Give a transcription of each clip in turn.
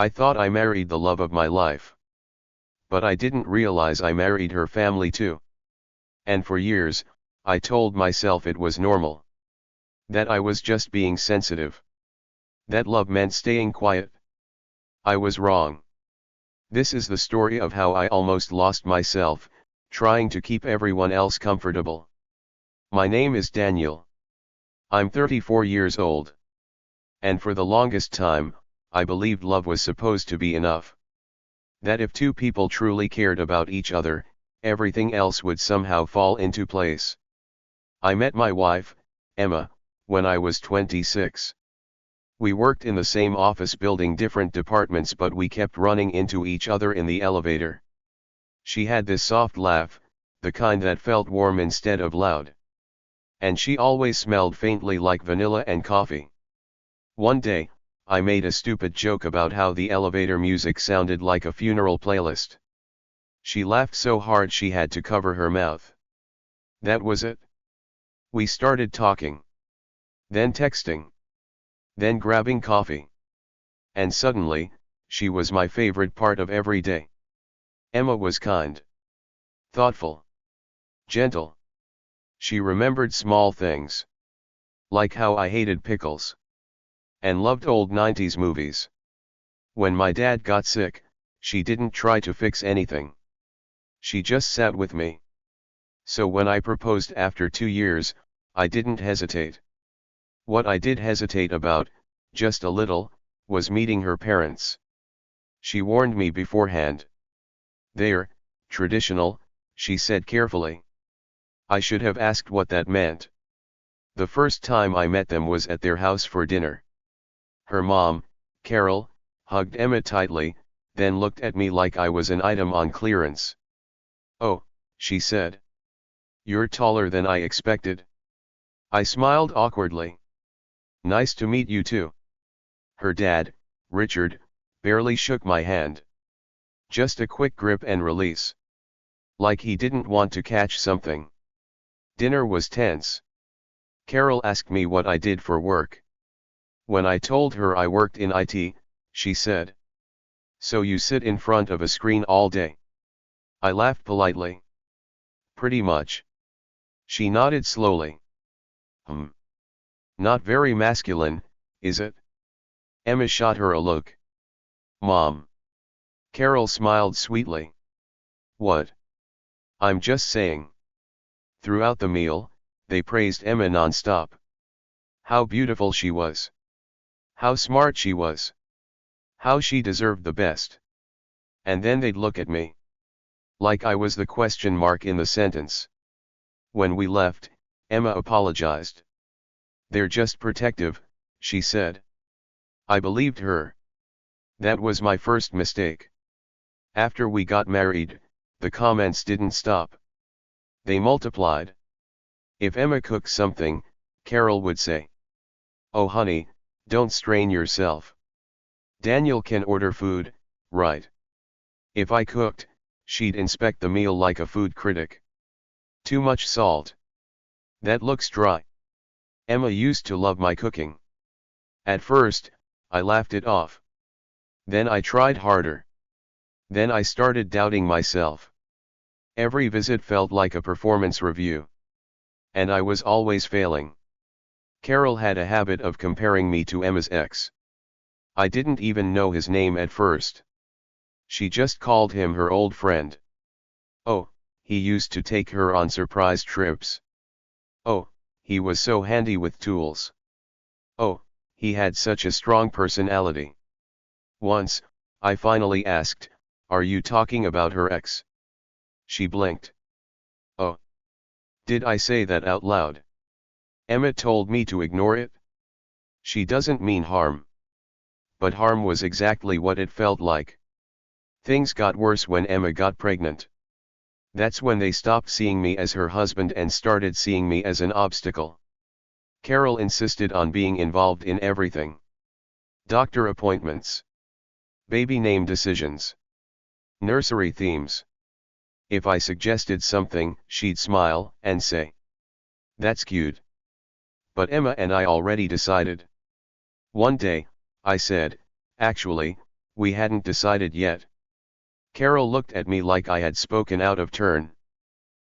I thought I married the love of my life. But I didn't realize I married her family too. And for years, I told myself it was normal. That I was just being sensitive. That love meant staying quiet. I was wrong. This is the story of how I almost lost myself, trying to keep everyone else comfortable. My name is Daniel. I'm 34 years old. And for the longest time, I believed love was supposed to be enough. That if two people truly cared about each other, everything else would somehow fall into place. I met my wife, Emma, when I was 26. We worked in the same office building, different departments, but we kept running into each other in the elevator. She had this soft laugh, the kind that felt warm instead of loud. And she always smelled faintly like vanilla and coffee. One day, I made a stupid joke about how the elevator music sounded like a funeral playlist. She laughed so hard she had to cover her mouth. That was it. We started talking. Then texting. Then grabbing coffee. And suddenly, she was my favorite part of every day. Emma was kind. Thoughtful. Gentle. She remembered small things. Like how I hated pickles. And loved old 90s movies. When my dad got sick, she didn't try to fix anything. She just sat with me. So when I proposed after 2 years, I didn't hesitate. What I did hesitate about, just a little, was meeting her parents. She warned me beforehand. They're traditional, she said carefully. I should have asked what that meant. The first time I met them was at their house for dinner. Her mom, Carol, hugged Emma tightly, then looked at me like I was an item on clearance. "Oh," she said. "You're taller than I expected." I smiled awkwardly. "Nice to meet you too." Her dad, Richard, barely shook my hand. Just a quick grip and release. Like he didn't want to catch something. Dinner was tense. Carol asked me what I did for work. When I told her I worked in IT, she said, "So you sit in front of a screen all day?" I laughed politely. "Pretty much." She nodded slowly. Not very masculine, is it?" Emma shot her a look. "Mom." Carol smiled sweetly. "What?" "I'm just saying." Throughout the meal, they praised Emma non-stop. How beautiful she was. How smart she was. How she deserved the best. And then they'd look at me. Like I was the question mark in the sentence. When we left, Emma apologized. "They're just protective," she said. I believed her. That was my first mistake. After we got married, the comments didn't stop. They multiplied. If Emma cooked something, Carol would say, "Oh honey, don't strain yourself. Daniel can order food, right?" If I cooked, she'd inspect the meal like a food critic. "Too much salt. That looks dry." Emma used to love my cooking. At first, I laughed it off. Then I tried harder. Then I started doubting myself. Every visit felt like a performance review. And I was always failing. Carol had a habit of comparing me to Emma's ex. I didn't even know his name at first. She just called him her old friend. "Oh, he used to take her on surprise trips. Oh, he was so handy with tools. Oh, he had such a strong personality." Once, I finally asked, "Are you talking about her ex?" She blinked. "Oh. Did I say that out loud?" Emma told me to ignore it. She doesn't mean harm. But harm was exactly what it felt like. Things got worse when Emma got pregnant. That's when they stopped seeing me as her husband and started seeing me as an obstacle. Carol insisted on being involved in everything. Doctor appointments. Baby name decisions. Nursery themes. If I suggested something, she'd smile and say, "That's cute." But Emma and I already decided. One day, I said, "Actually, We hadn't decided yet. Carol looked at me like I had spoken out of turn.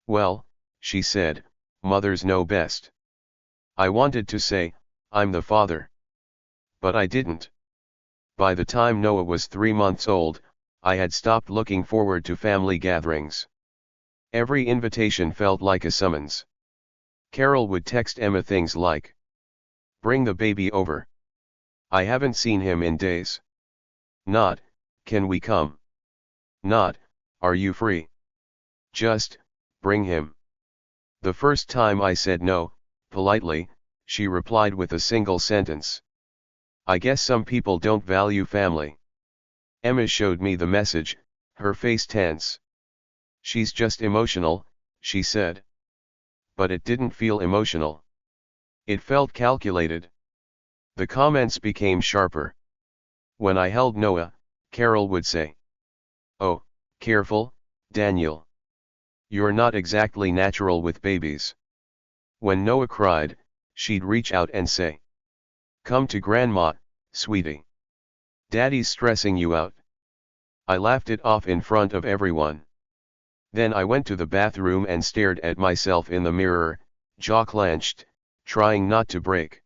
Well, she said, mothers know best. I wanted to say, I'm the father. But I didn't. By the time Noah was 3 months old, I had stopped looking forward to family gatherings. Every invitation felt like a summons. Carol would text Emma things like, "Bring the baby over. I haven't seen him in days." Not, "Can we come?" Not, "Are you free?" Just, "Bring him." The first time I said no, politely, she replied with a single sentence. I guess some people don't value family. Emma showed me the message, her face tense. "She's just emotional," she said. But it didn't feel emotional. It felt calculated. The comments became sharper. When I held Noah, Carol would say, "Oh, careful, Daniel. You're not exactly natural with babies." When Noah cried, she'd reach out and say, "Come to Grandma, sweetie. Daddy's stressing you out." I laughed it off in front of everyone. Then I went to the bathroom and stared at myself in the mirror, jaw clenched, trying not to break.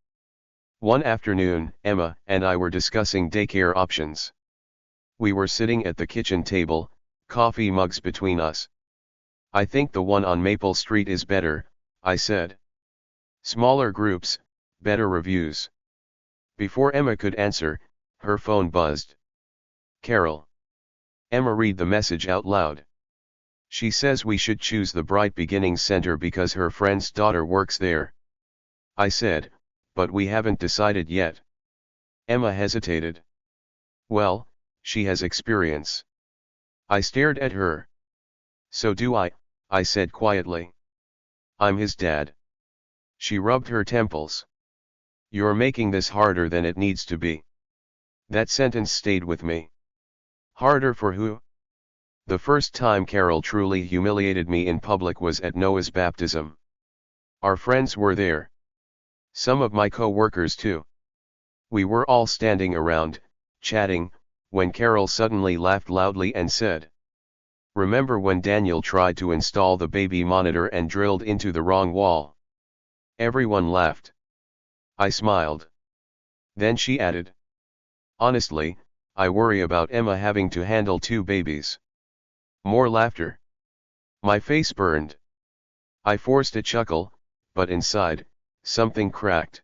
One afternoon, Emma and I were discussing daycare options. We were sitting at the kitchen table, coffee mugs between us. "I think the one on Maple Street is better," I said. "Smaller groups, better reviews." Before Emma could answer, her phone buzzed. "Carol." Emma read the message out loud. "She says we should choose the Bright Beginnings Center because her friend's daughter works there." I said, "But we haven't decided yet." Emma hesitated. "Well, she has experience." I stared at her. "So do I said quietly. "I'm his dad." She rubbed her temples. "You're making this harder than it needs to be." That sentence stayed with me. Harder for who? The first time Carol truly humiliated me in public was at Noah's baptism. Our friends were there. Some of my co-workers too. We were all standing around, chatting, when Carol suddenly laughed loudly and said, "Remember when Daniel tried to install the baby monitor and drilled into the wrong wall?" Everyone laughed. I smiled. Then she added, "Honestly, I worry about Emma having to handle 2 babies." More laughter. My face burned. I forced a chuckle, but inside, something cracked.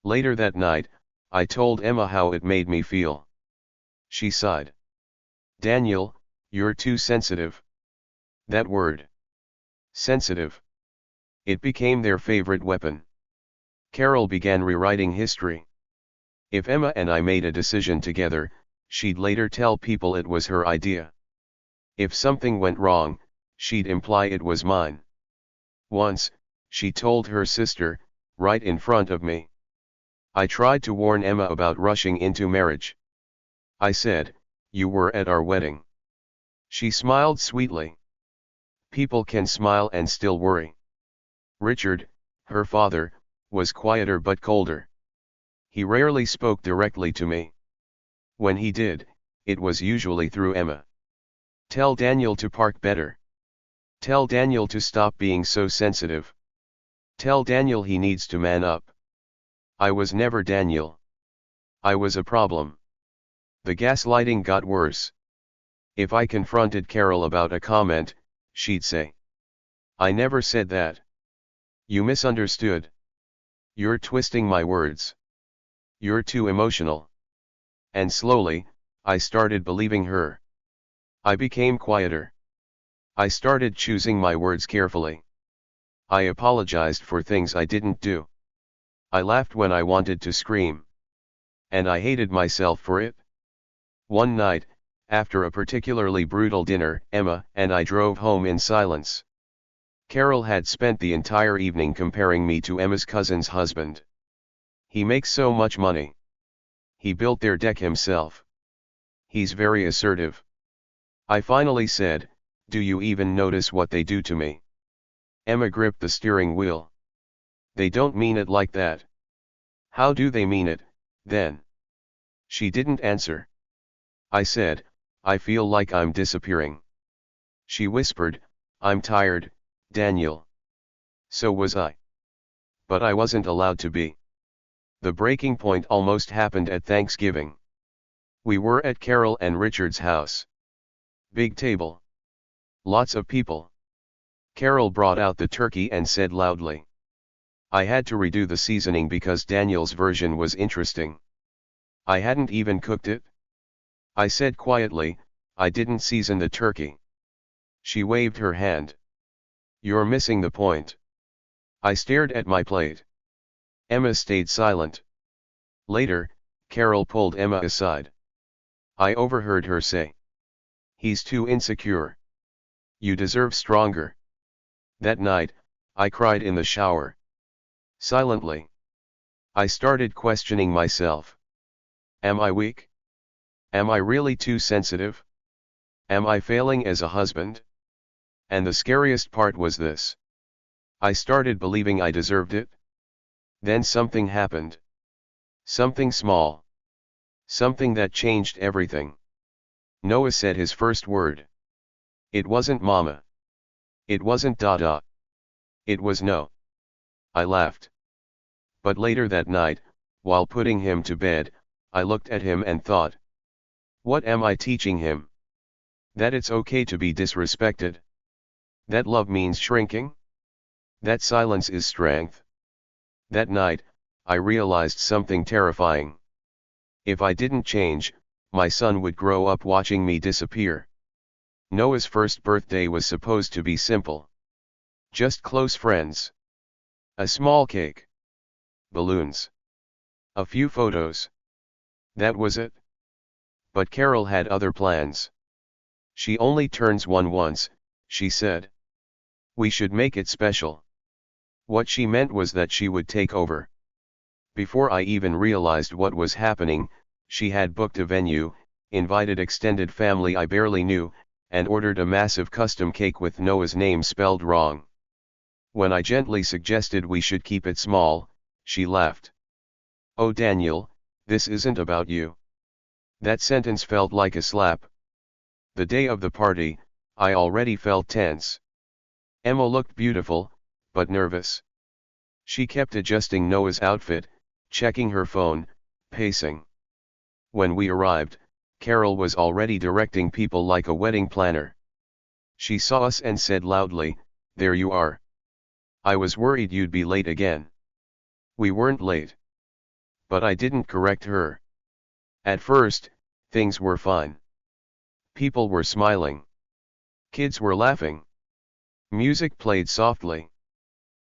Later that night, I told Emma how it made me feel. She sighed. "Daniel, you're too sensitive." That word. Sensitive. It became their favorite weapon. Carol began rewriting history. If Emma and I made a decision together, she'd later tell people it was her idea. If something went wrong, she'd imply it was mine. Once, she told her sister, right in front of me. I tried to warn Emma about rushing into marriage. I said, "You were at our wedding." She smiled sweetly. People can smile and still worry. Richard, her father, was quieter but colder. He rarely spoke directly to me. When he did, it was usually through Emma. "Tell Daniel to park better. Tell Daniel to stop being so sensitive. Tell Daniel he needs to man up." I was never Daniel. I was a problem. The gaslighting got worse. If I confronted Carol about a comment, she'd say, "I never said that. You misunderstood. You're twisting my words. You're too emotional." And slowly, I started believing her. I became quieter. I started choosing my words carefully. I apologized for things I didn't do. I laughed when I wanted to scream. And I hated myself for it. One night, after a particularly brutal dinner, Emma and I drove home in silence. Carol had spent the entire evening comparing me to Emma's cousin's husband. "He makes so much money. He built their deck himself. He's very assertive." I finally said, "Do you even notice what they do to me?" Emma gripped the steering wheel. "They don't mean it like that." "How do they mean it, then?" She didn't answer. I said, I feel like I'm disappearing. She whispered, I'm tired, Daniel. So was I. But I wasn't allowed to be. The breaking point almost happened at Thanksgiving. We were at Carol and Richard's house. Big table. Lots of people. Carol brought out the turkey and said loudly. I had to redo the seasoning because Daniel's version was interesting. I hadn't even cooked it. I said quietly, I didn't season the turkey. She waved her hand. You're missing the point. I stared at my plate. Emma stayed silent. Later, Carol pulled Emma aside. I overheard her say. He's too insecure. You deserve stronger. That night, I cried in the shower. Silently. I started questioning myself. Am I weak? Am I really too sensitive? Am I failing as a husband? And the scariest part was this. I started believing I deserved it. Then something happened. Something small. Something that changed everything. Noah said his first word. It wasn't mama. It wasn't Dada. It was no. I laughed. But later that night, while putting him to bed, I looked at him and thought. What am I teaching him? That it's okay to be disrespected? That love means shrinking? That silence is strength? That night, I realized something terrifying. If I didn't change, my son would grow up watching me disappear. Noah's first birthday was supposed to be simple. Just close friends. A small cake. Balloons. A few photos. That was it. But Carol had other plans. She only turns one once, she said. We should make it special. What she meant was that she would take over. Before I even realized what was happening, she had booked a venue, invited extended family I barely knew, and ordered a massive custom cake with Noah's name spelled wrong. When I gently suggested we should keep it small, she laughed. Oh Daniel, this isn't about you. That sentence felt like a slap. The day of the party, I already felt tense. Emma looked beautiful, but nervous. She kept adjusting Noah's outfit, checking her phone, pacing. When we arrived, Carol was already directing people like a wedding planner. She saw us and said loudly, "There you are. I was worried you'd be late again." We weren't late. But I didn't correct her. At first, things were fine. People were smiling. Kids were laughing. Music played softly.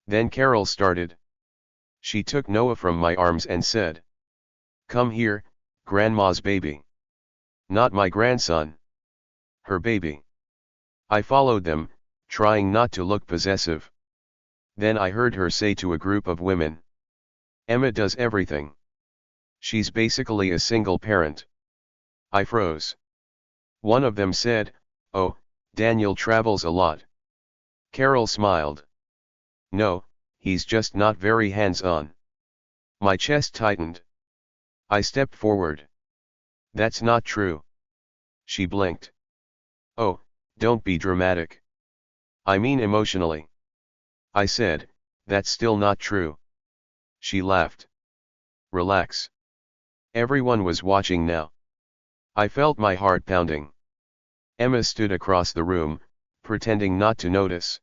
Then Carol started. She took Noah from my arms and said, "Come here, Grandma's baby." Not my grandson. Her baby. I followed them, trying not to look possessive. Then I heard her say to a group of women, "Emma does everything. She's basically a single parent." I froze. One of them said, "Oh, Daniel travels a lot." Carol smiled. "No, he's just not very hands-on." My chest tightened. I stepped forward. "That's not true." She blinked. "Oh, don't be dramatic. I mean emotionally." I said, "That's still not true." She laughed. "Relax. Everyone was watching now." I felt my heart pounding. Emma stood across the room, pretending not to notice.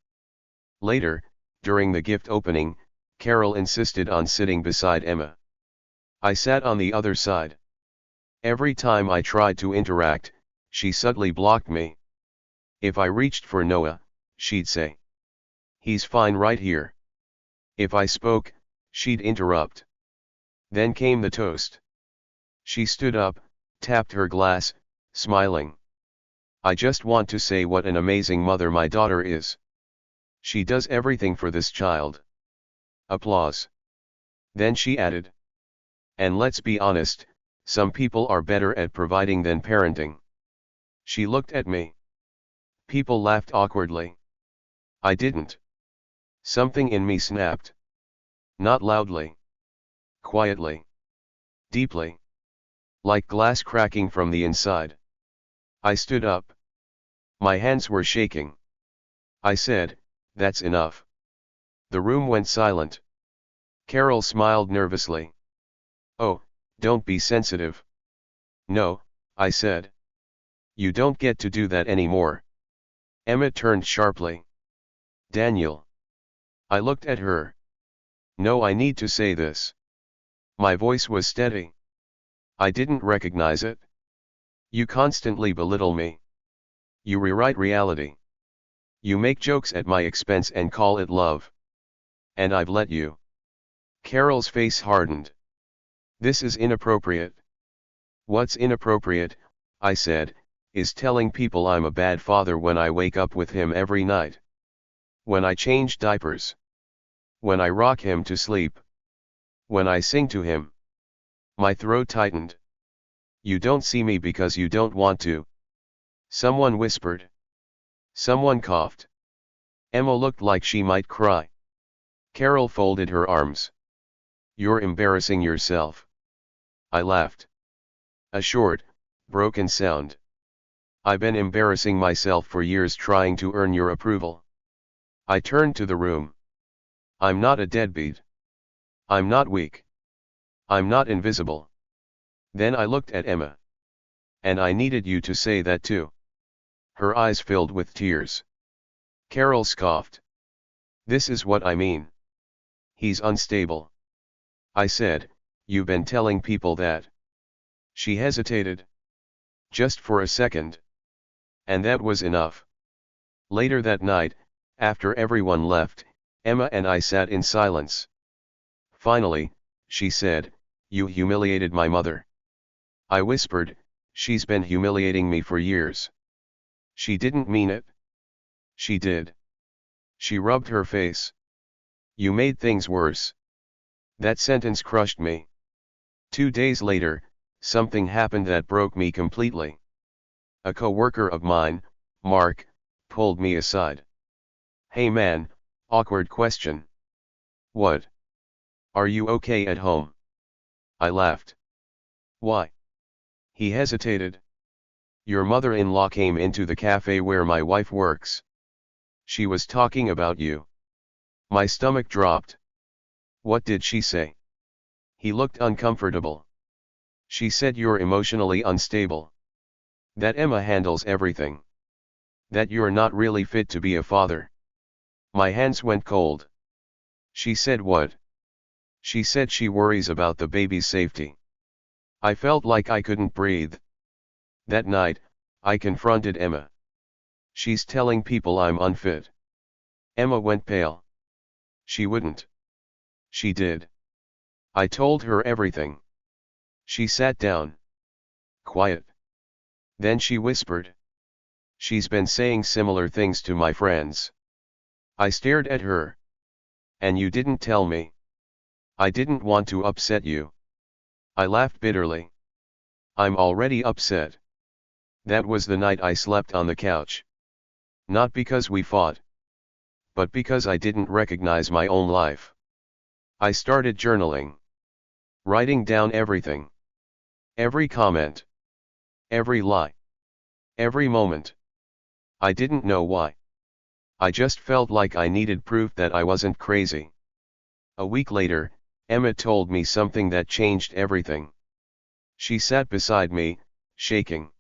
Later, during the gift opening, Carol insisted on sitting beside Emma. I sat on the other side. Every time I tried to interact, she subtly blocked me. If I reached for Noah, she'd say, "He's fine right here." If I spoke, she'd interrupt. Then came the toast. She stood up, tapped her glass, smiling. "I just want to say what an amazing mother my daughter is. She does everything for this child." Applause. Then she added, "And let's be honest, some people are better at providing than parenting." She looked at me. People laughed awkwardly. I didn't. Something in me snapped. Not loudly. Quietly. Deeply. Like glass cracking from the inside. I stood up. My hands were shaking. I said, "That's enough." The room went silent. Carol smiled nervously. "Oh, don't be sensitive." "No," I said. "You don't get to do that anymore." Emma turned sharply. "Daniel." I looked at her. "No, I need to say this." My voice was steady. "I didn't recognize it. You constantly belittle me. You rewrite reality. You make jokes at my expense and call it love. And I've let you." Carol's face hardened. "This is inappropriate." "What's inappropriate," I said, "is telling people I'm a bad father when I wake up with him every night. When I change diapers. When I rock him to sleep. When I sing to him." My throat tightened. "You don't see me because you don't want to." Someone whispered. Someone coughed. Emma looked like she might cry. Carol folded her arms. "You're embarrassing yourself." I laughed. A short, broken sound. "I've been embarrassing myself for years trying to earn your approval." I turned to the room. "I'm not a deadbeat. I'm not weak. I'm not invisible." Then I looked at Emma. "And I needed you to say that too." Her eyes filled with tears. Carol scoffed. "This is what I mean. He's unstable." I said, "You've been telling people that." She hesitated. Just for a second. And that was enough. Later that night, after everyone left, Emma and I sat in silence. Finally, she said, "You humiliated my mother." I whispered, "She's been humiliating me for years." "She didn't mean it." "She did." She rubbed her face. "You made things worse." That sentence crushed me. 2 days later, something happened that broke me completely. A co-worker of mine, Mark, pulled me aside. "Hey man," awkward question. "What? Are you okay at home?" I laughed. "Why?" He hesitated. "Your mother-in-law came into the cafe where my wife works. She was talking about you." My stomach dropped. "What did she say?" He looked uncomfortable. "She said you're emotionally unstable. That Emma handles everything. That you're not really fit to be a father." My hands went cold. "She said what?" "She said she worries about the baby's safety." I felt like I couldn't breathe. That night, I confronted Emma. "She's telling people I'm unfit." Emma went pale. "She wouldn't." "She did." I told her everything. She sat down. Quiet. Then she whispered. "She's been saying similar things to my friends." I stared at her. "And you didn't tell me." "I didn't want to upset you." I laughed bitterly. "I'm already upset." That was the night I slept on the couch. Not because we fought, but because I didn't recognize my own life. I started journaling. Writing down everything. Every comment. Every lie. Every moment. I didn't know why. I just felt like I needed proof that I wasn't crazy. A week later, Emma told me something that changed everything. She sat beside me, shaking.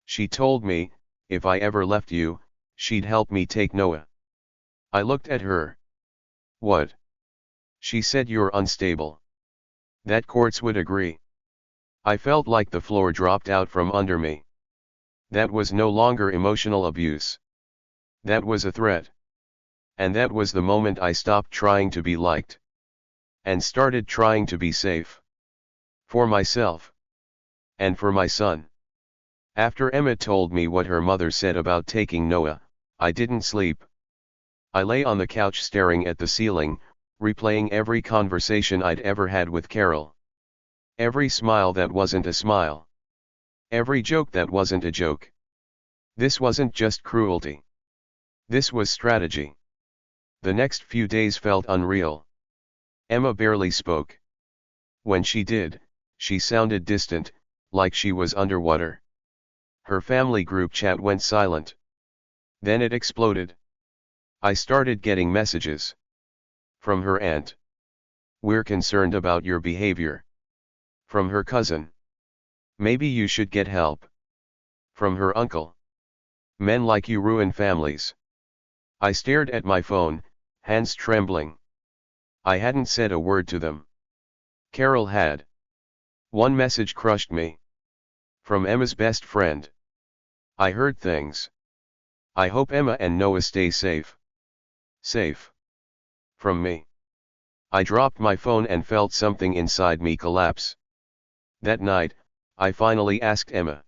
She told me, if I ever left you, she'd help me take Noah. I looked at her. "What?" She said, "You're unstable. That courts would agree." I felt like the floor dropped out from under me. That was no longer emotional abuse. That was a threat. And that was the moment I stopped trying to be liked. And started trying to be safe. For myself. And for my son. After Emma told me what her mother said about taking Noah, I didn't sleep. I lay on the couch staring at the ceiling, replaying every conversation I'd ever had with Carol. Every smile that wasn't a smile. Every joke that wasn't a joke. This wasn't just cruelty. This was strategy. The next few days felt unreal. Emma barely spoke. When she did, she sounded distant, like she was underwater. Her family group chat went silent. Then it exploded. I started getting messages. From her aunt. "We're concerned about your behavior." From her cousin. "Maybe you should get help." From her uncle. "Men like you ruin families." I stared at my phone, hands trembling. I hadn't said a word to them. Carol had. One message crushed me. From Emma's best friend. "I heard things. I hope Emma and Noah stay safe." Safe. From me. I dropped my phone and felt something inside me collapse. That night, I finally asked Emma.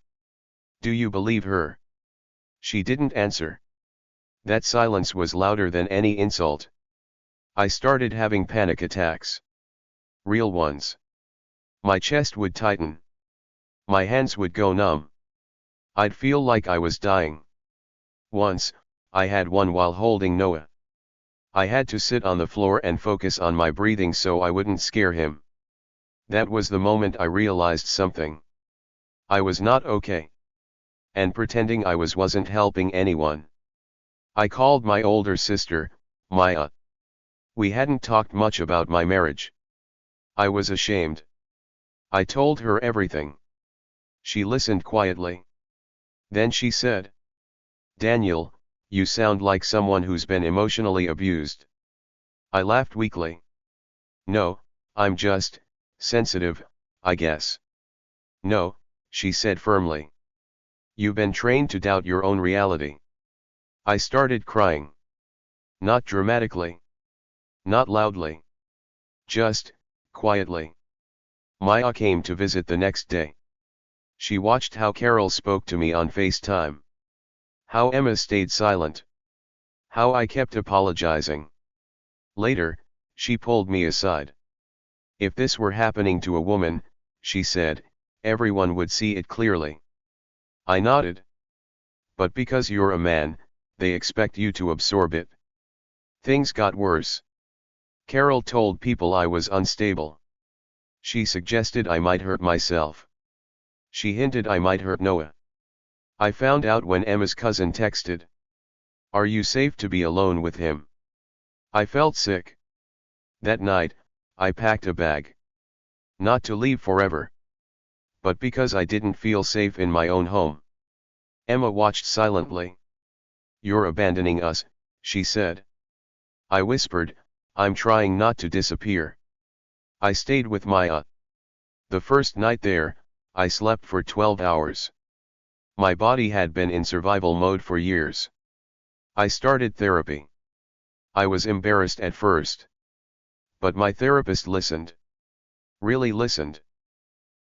"Do you believe her?" She didn't answer. That silence was louder than any insult. I started having panic attacks. Real ones. My chest would tighten. My hands would go numb. I'd feel like I was dying. Once, I had one while holding Noah. I had to sit on the floor and focus on my breathing so I wouldn't scare him. That was the moment I realized something. I was not okay. And pretending I wasn't helping anyone. I called my older sister, Maya. We hadn't talked much about my marriage. I was ashamed. I told her everything. She listened quietly. Then she said, "Daniel, you sound like someone who's been emotionally abused." I laughed weakly. "No, I'm just sensitive, I guess." "No," she said firmly. "You've been trained to doubt your own reality." I started crying. Not dramatically. Not loudly. Just, quietly. Maya came to visit the next day. She watched how Carol spoke to me on FaceTime. How Emma stayed silent. How I kept apologizing. Later, she pulled me aside. "If this were happening to a woman," she said, "everyone would see it clearly." I nodded. "But because you're a man, they expect you to absorb it." Things got worse. Carol told people I was unstable. She suggested I might hurt myself. She hinted I might hurt Noah. I found out when Emma's cousin texted. "Are you safe to be alone with him?" I felt sick. That night, I packed a bag. Not to leave forever. But because I didn't feel safe in my own home. Emma watched silently. "You're abandoning us," she said. I whispered, "I'm trying not to disappear." I stayed with Maya. The first night there, I slept for 12 hours. My body had been in survival mode for years. I started therapy. I was embarrassed at first. But my therapist listened. Really listened.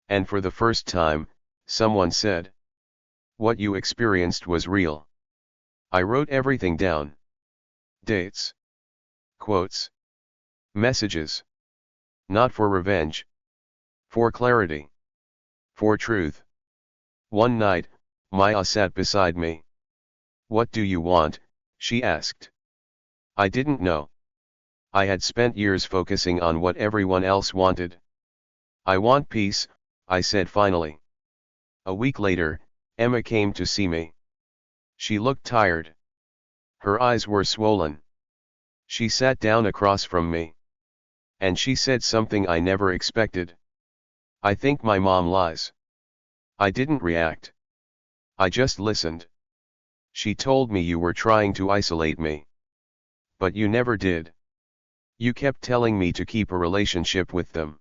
And for the first time, someone said, "What you experienced was real." I wrote everything down. Dates. Quotes. Messages. Not for revenge. For clarity. For truth. One night, Maya sat beside me. "What do you want?" she asked. I didn't know. I had spent years focusing on what everyone else wanted. "I want peace," I said finally. A week later, Emma came to see me. She looked tired. Her eyes were swollen. She sat down across from me. And she said something I never expected. "I think my mom lies." I didn't react. I just listened. "She told me you were trying to isolate me. But you never did. You kept telling me to keep a relationship with them.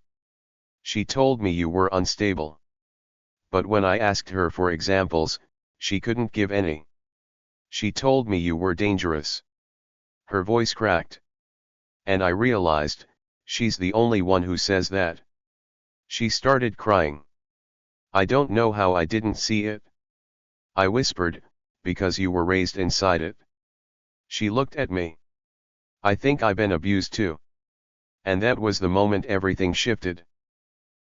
She told me you were unstable. But when I asked her for examples, she couldn't give any. She told me you were dangerous." Her voice cracked. And I realized, she's the only one who says that. She started crying. "I don't know how I didn't see it." I whispered, "Because you were raised inside it." She looked at me. "I think I've been abused too." And that was the moment everything shifted.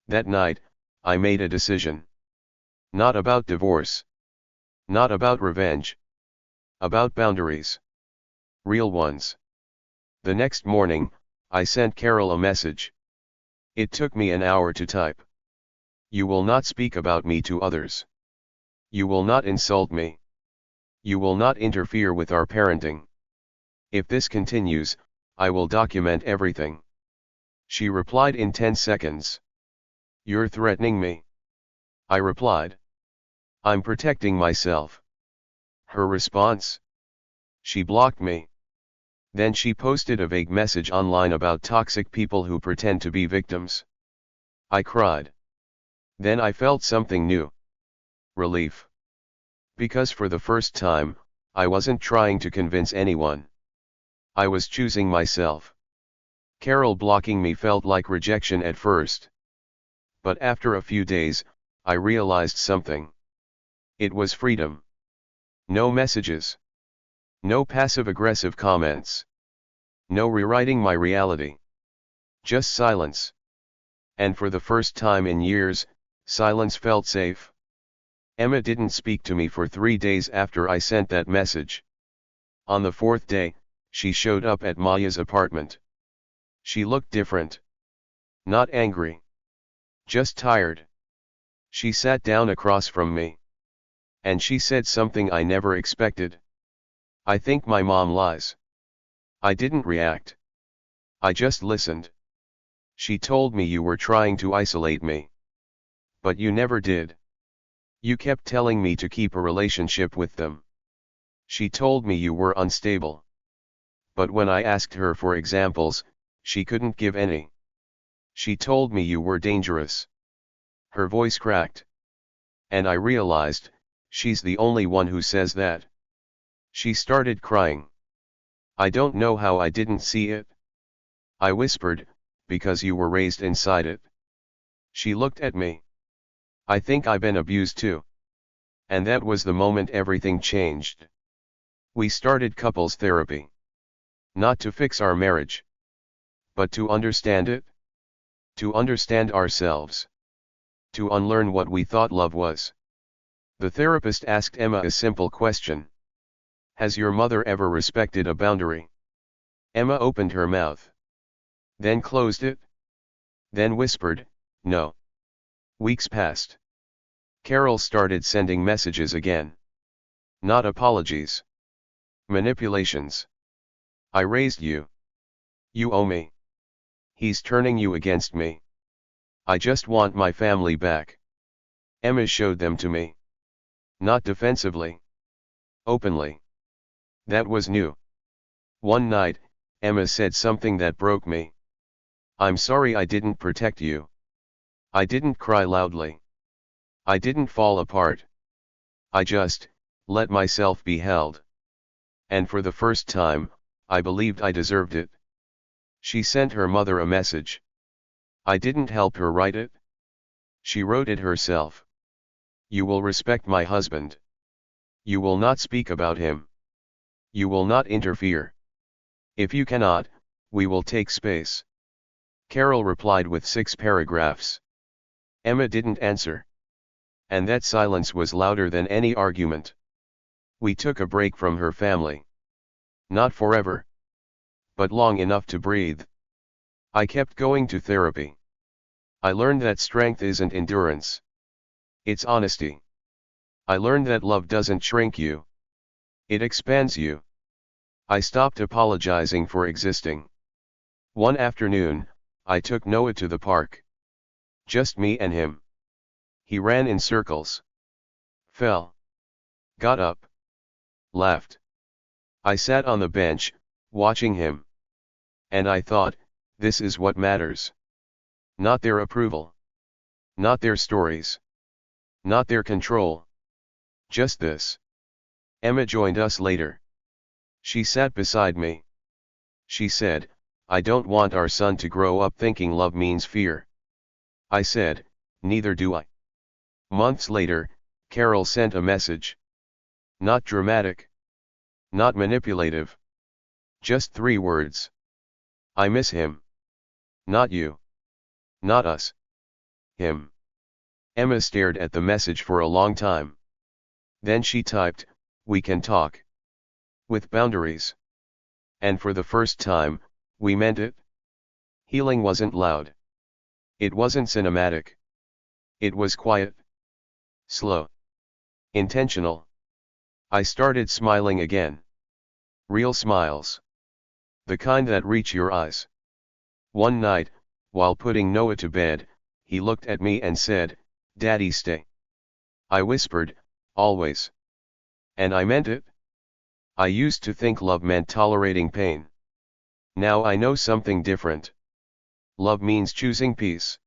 That night, I made a decision. Not about divorce. Not about revenge. About boundaries. Real ones. The next morning, I sent Carol a message. It took me an hour to type. "You will not speak about me to others. You will not insult me. You will not interfere with our parenting. If this continues, I will document everything. She replied in 10 seconds. You're threatening me? I replied. I'm protecting myself. Her response? She blocked me. Then she posted a vague message online about toxic people who pretend to be victims. I cried. Then I felt something new. Relief. Because for the first time, I wasn't trying to convince anyone. I was choosing myself. Carol blocking me felt like rejection at first. But after a few days, I realized something. It was freedom. No messages. No passive-aggressive comments. No rewriting my reality. Just silence. And for the first time in years, silence felt safe. Emma didn't speak to me for 3 days after I sent that message. On the 4th day, she showed up at Maya's apartment. She looked different. Not angry. Just tired. She sat down across from me. And she said something I never expected. I think my mom lies. I didn't react. I just listened. She told me you were trying to isolate me. But you never did. You kept telling me to keep a relationship with them. She told me you were unstable. But when I asked her for examples, she couldn't give any. She told me you were dangerous. Her voice cracked. And I realized, she's the only one who says that. She started crying. I don't know how I didn't see it. I whispered, because you were raised inside it. She looked at me. I think I've been abused too. And that was the moment everything changed. We started couples therapy. Not to fix our marriage. But to understand it. To understand ourselves. To unlearn what we thought love was. The therapist asked Emma a simple question. Has your mother ever respected a boundary? Emma opened her mouth. Then closed it. Then whispered, no. Weeks passed. Carol started sending messages again. Not apologies. Manipulations. I raised you. You owe me. He's turning you against me. I just want my family back. Emma showed them to me. Not defensively. Openly. That was new. One night, Emma said something that broke me. I'm sorry I didn't protect you. I didn't cry loudly. I didn't fall apart. I just let myself be held. And for the first time, I believed I deserved it. She sent her mother a message. I didn't help her write it. She wrote it herself. You will respect my husband. You will not speak about him. You will not interfere. If you cannot, we will take space. Carol replied with 6 paragraphs. Emma didn't answer. And that silence was louder than any argument. We took a break from her family. Not forever. But long enough to breathe. I kept going to therapy. I learned that strength isn't endurance. It's honesty. I learned that love doesn't shrink you. It expands you. I stopped apologizing for existing. One afternoon, I took Noah to the park. Just me and him. He ran in circles. Fell. Got up. Laughed. I sat on the bench, watching him. And I thought, this is what matters. Not their approval. Not their stories. Not their control. Just this. Emma joined us later. She sat beside me. She said, I don't want our son to grow up thinking love means fear. I said, neither do I. Months later, Carol sent a message. Not dramatic. Not manipulative. Just 3 words. I miss him. Not you. Not us. Him. Emma stared at the message for a long time. Then she typed, we can talk. With boundaries. And for the first time, we meant it. Healing wasn't loud. It wasn't cinematic. It was quiet. Slow. Intentional. I started smiling again. Real smiles. The kind that reach your eyes. One night, while putting Noah to bed, he looked at me and said, "Daddy, stay." I whispered, "Always." And I meant it. I used to think love meant tolerating pain. Now I know something different. Love means choosing peace.